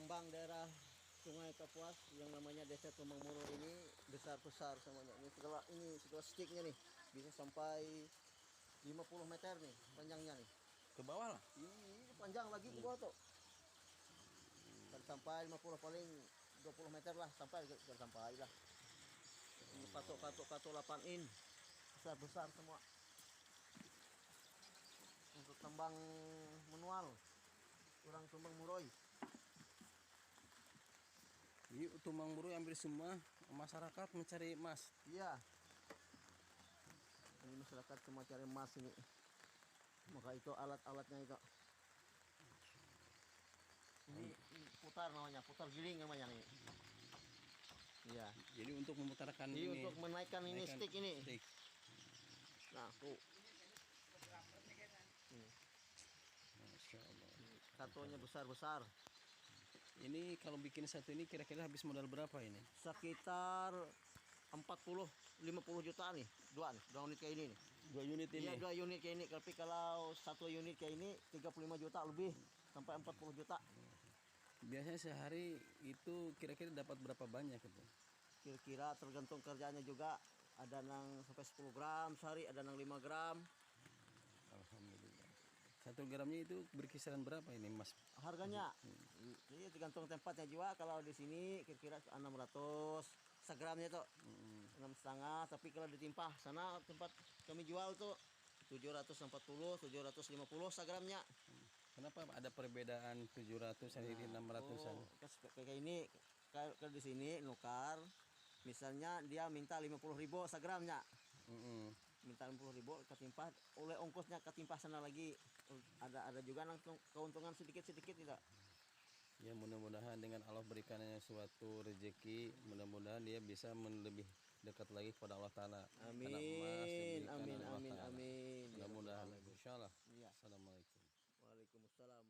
tambang daerah Sungai Kapuas yang namanya Desa Tumang Muro ini besar-besar semuanya. Ini segala sticknya nih bisa sampai 50 meter nih panjangnya nih. Ke bawah lah. Ini panjang lagi ke bawah tuh. Dan sampai 50 paling 20 meter lah sampai lah. Ini patok 8 in besar-besar semua. Untuk tambang manual kurang tumbang muroy. Ini Tumang Muro hampir semua masyarakat mencari emas. Iya. Ini masyarakat cuma cari emas ini. Maka itu alat-alatnya itu. Ini putar namanya, putar giling namanya nih. Iya. Jadi untuk memutarkan Ini ini, untuk menaikkan ini stick ini. stick. Nah, tuh. Masya Allah. Satunya besar-besar. Ini kalau bikin satu ini kira-kira habis modal berapa ini? Sekitar 40-50 juta nih. Dua unit kayak ini nih. 2 unit ini? Iya, 2 unit kayak ini. Tapi kalau 1 unit kayak ini 35 juta lebih sampai 40 juta. Biasanya sehari itu kira-kira dapat berapa banyak itu? Kira-kira tergantung kerjanya juga. Ada yang sampai 10 gram sehari, ada yang 5 gram. Alhamdulillah. 1 gramnya itu berkisaran berapa ini Mas? Harganya ini tergantung tempatnya juga. Kalau di sini kira-kira 600 segramnya tuh 6,5. Tapi kalau ditimpah sana tempat kami jual tuh 740 750 segramnya. Kenapa ada perbedaan 700 ini 600-an? Kayak ini kalau di sini nukar misalnya dia minta 50.000 segramnya. Minta 50.000 ketimpah oleh ongkosnya ketimpah sana lagi. Ada juga langsung keuntungan sedikit-sedikit tidak. Ya mudah-mudahan dengan Allah berikannya suatu rezeki, mudah-mudahan dia bisa lebih dekat lagi kepada Allah Ta'ala. Amin, amin, amin, amin. Mudah-mudahan, insya Allah. Iya. Assalamualaikum. Waalaikumsalam.